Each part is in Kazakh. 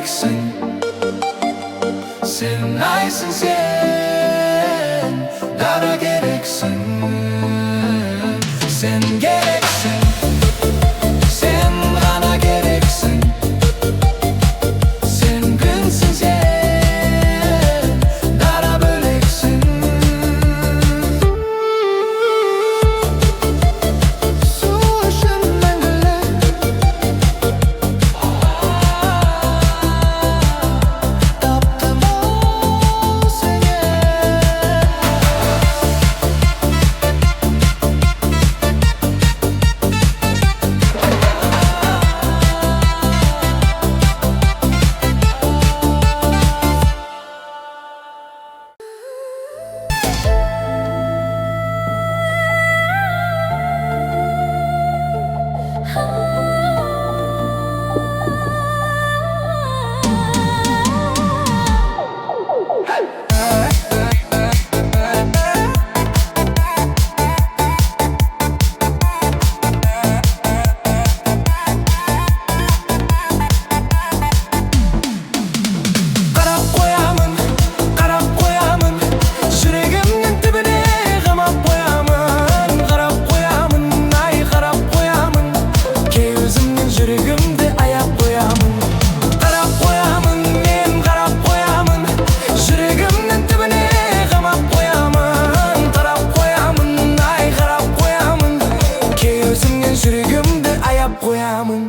gereksin. Sen aysın sen, dara gereksin. Sen gereksin, sen bana gereksin. Sen günsün sen, dara böleksin. Suuşun mengele taptım o seni. Qarab qo'yaman, yuragimning dibine qamab qo'yaman. Qarab qo'yaman, ay qarab qo'yaman, key o'zimning yuragimda ayab qo'yaman. Qarab qo'yaman, men qarab qo'yaman, yuragimning dibine qamab qo'yaman. Qarab qo'yaman, ay qarab qo'yaman, key o'zimning yuragimda ayab qo'yaman.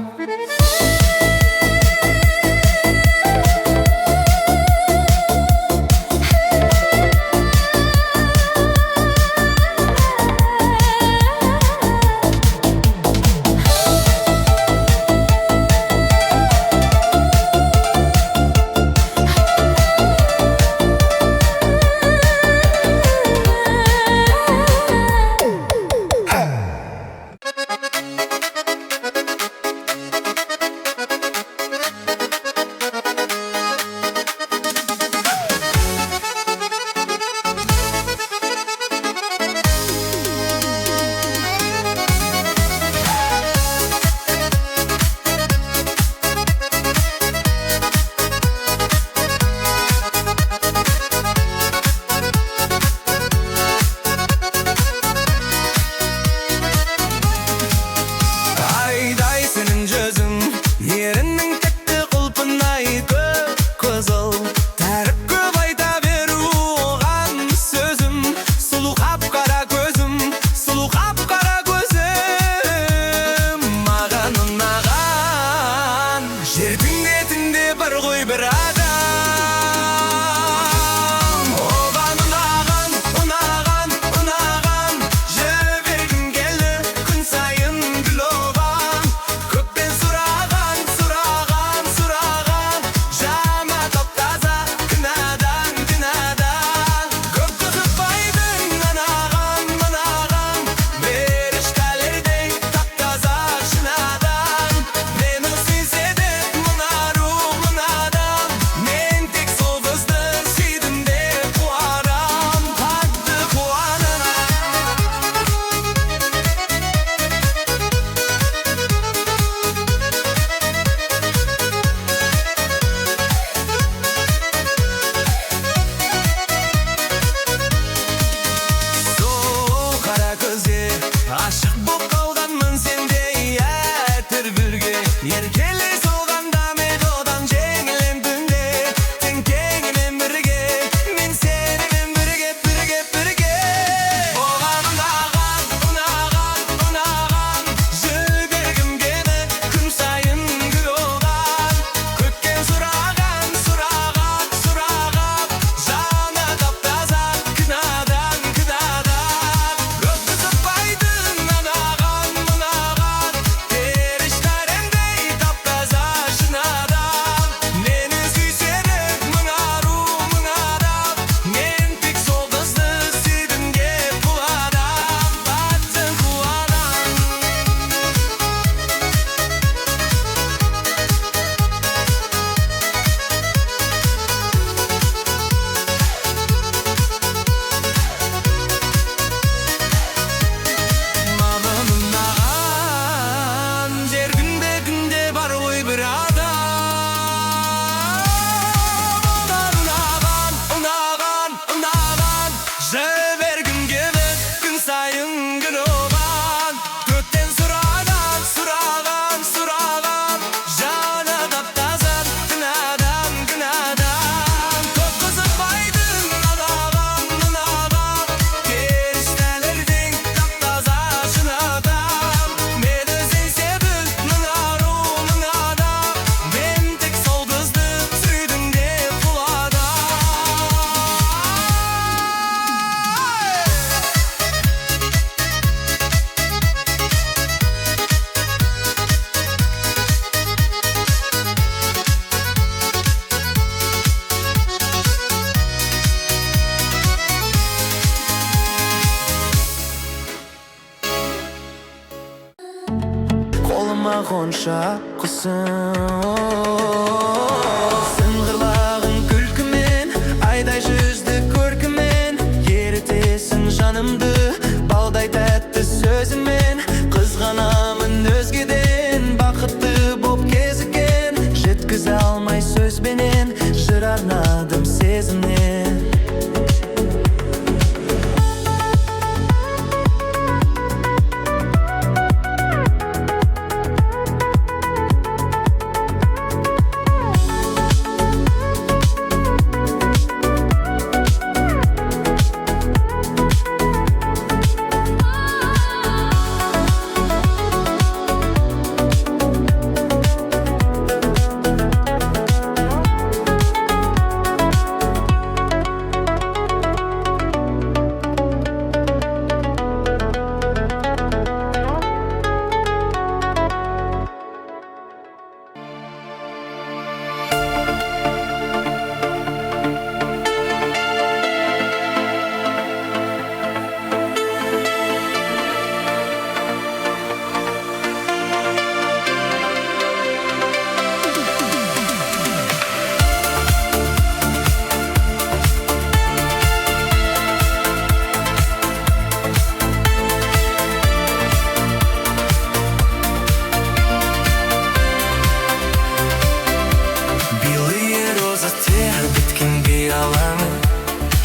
жаныма қоншақ құсың. Сыңғырлағың күлкімен, айдай жүзді көркімен, ерітесің жанымды балдай тәтті сөзімен. Қызғанамын өзгеден, бақытты боп кезіккен, жеткізе алмай сөзбенен, жыр арнадым сезімнен.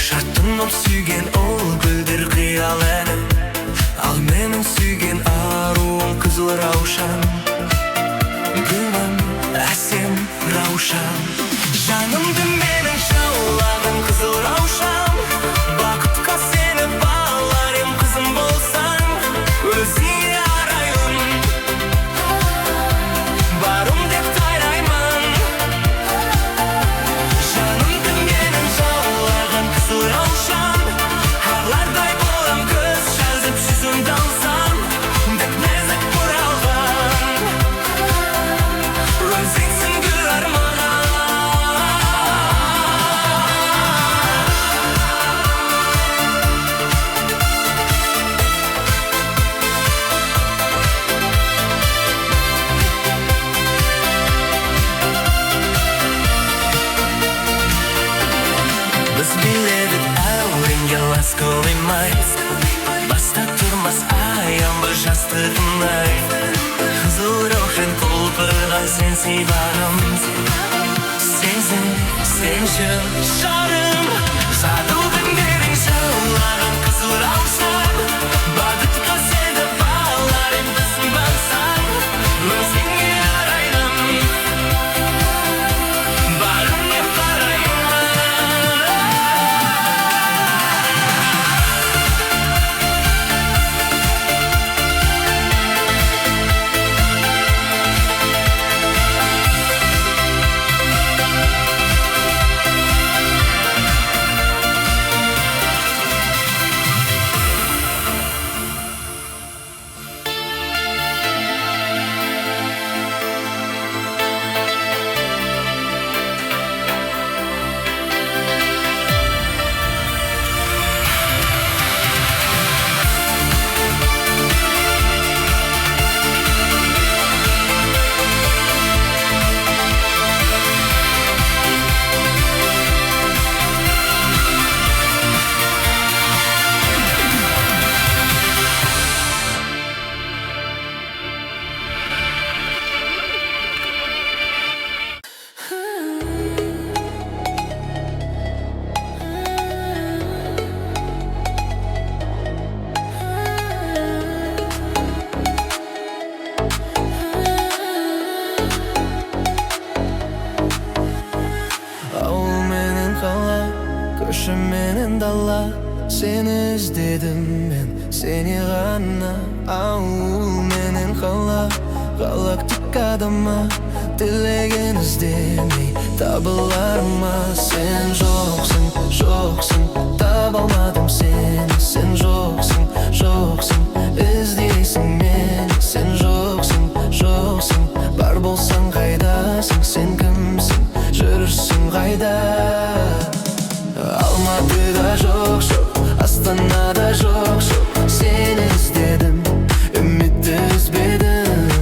Шаттым сүйген ол гүлдер қиял әні, ал менің сүйген аруым қызыл раушан. Гүлім әсем раушан, жанымды менің жаулаған қызыл раушан. Бақытқа сені балар ем, қызым болсаң, өзіңе арайлым, барым деп тайраймын. Жанымды менің жаулаған қызыл раушан, арлардай болам көз жазып жүзімді алсам, деп нәзік бұралған, өзіңсің гүл армаған. Біз биледік әуенге ласковый май, баста тұрмас аянбы жастығындай. Қызыл раушан құлпырған сен сыйлағым, сенсің, сенші жарым. Сатылдың менің жаулаған қызыл раушан, бақытқа сені балар ем, біздің барсаң, өзіңе арайлым, барым деп қараймын. Көші менен дала, сені іздедім мен, сені ғана. Ауыл менен қала, галактикадама, тілеген іздемей табылар ма? Сен жоқсың, жоқсың, таба алмадым сені. Сен жоқсың, жоқсың, іздейсің мені. Сен жоқсың, жоқсың, бар болсаң қайдасың? Сен кімсің, жүрсің қайда? Алматыда жоқ, жоқ, Астанада жоқ, жоқ, сені іздедім, үмітті үзбедім.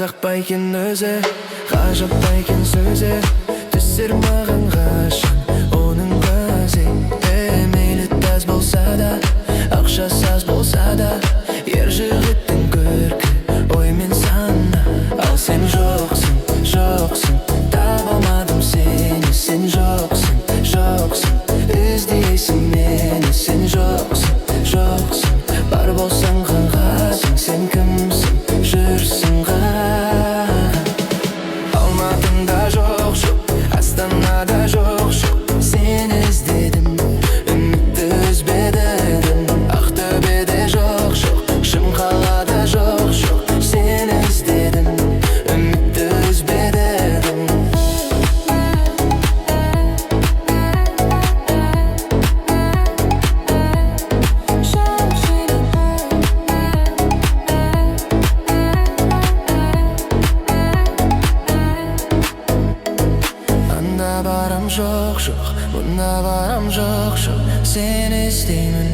Қазақ па екен өзі, ғажап па екен сөзі, түсер маған ғашық оның көзі. Мейлі таз болса да, ақшасы аз болса да, ер жігіттің көркі ой мен сана. Ал сен жоқсың, жоқсың, таба алмадым сені. Сен жоқсың, жоқсың, іздейсің мені. Сен жоқсың, жоқсың, бар болсаң қағасың. Сен кімсің, жүрсің қаған. Алматыңда жоқ жоқ, Астанада жоқ жоқ, сені іздедім, үмітті үзбедім. Ақтөбеде жоқ жоқ, Шымқалада жоқ жоқ, сені іздедім, үмітті үзбедім. Анда барам жоқ жоқ, мұнда барам жоқ жоқ, сені іздеймін,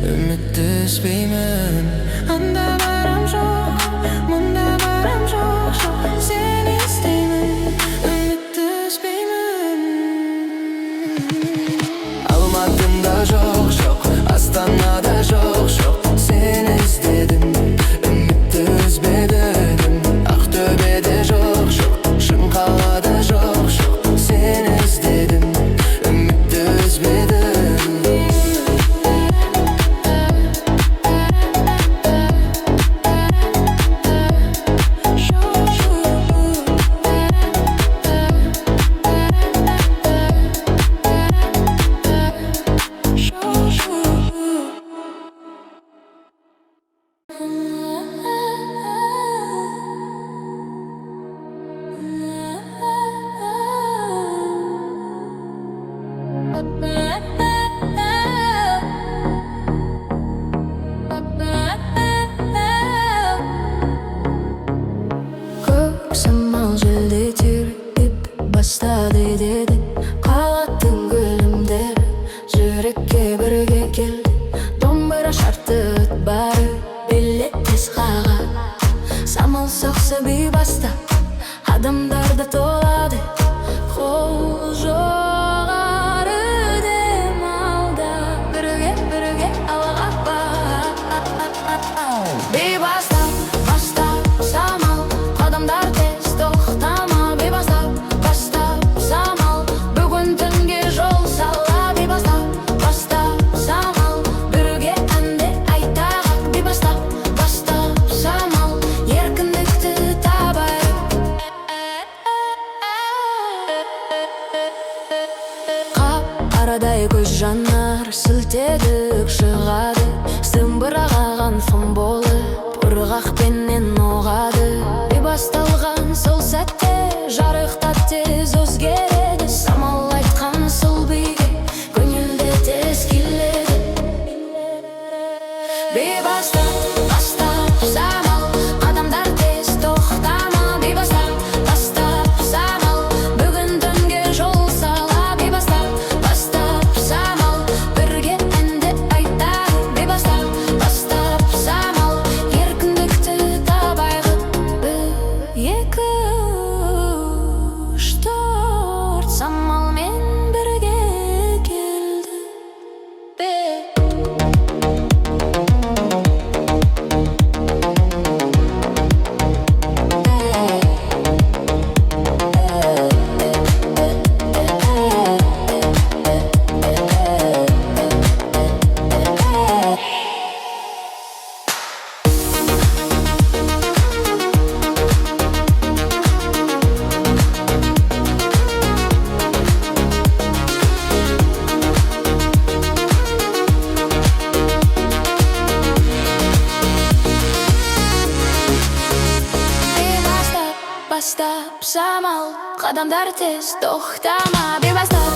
үмітті үзбеймін. Анда барам жоқ, мұнда барам жоқ жоқ, сені іздеймін, үмітті үзбеймін. Алматымда жоқ жоқ, Астанада жоқ жоқ, сені іздедім, үмітті үзбедім. Ақтөбеде жоқ жоқ, Шымқалада жоқ жоқ, сені іздедім, үмітті үзбедім. Көк самал желдетіп бастады деді, қалатын гүлімдер жүрекке бірге келді. Домбыра шарттық бары билет тез қаға, самал соқса бейбастап адамдарды толады. Қол жоғары дем алда, бірге алға бар. Бейбастап бастап самал, қадамдар тез тоқтама. Бейбастап самал, бүгін түнге жол сала. Бейбастап самал, бірге әнде айтайық. Бейбастап самал, еркіндікті табайық. Қап-қарадай көз жанар сілтедік шығады, сымбыраған фым болып ұрғақпенен оғады. Бейбасталған сол сәтте жарықтап тез өзгереді. Самал айтқан сол биге көңілді тез келеді. Бейбастап самал, қадамдар тез тоқтама. Бейбастап самал, бүгін түнге жол сала. Бейбастап самал, бірге әнді айтайық. Бейбастап самал, еркіндікті табайық. Екі, үш, төрт, самалмен бірге келді. Бейбастап самал, қадамдар тез тоқтама. Бейбастап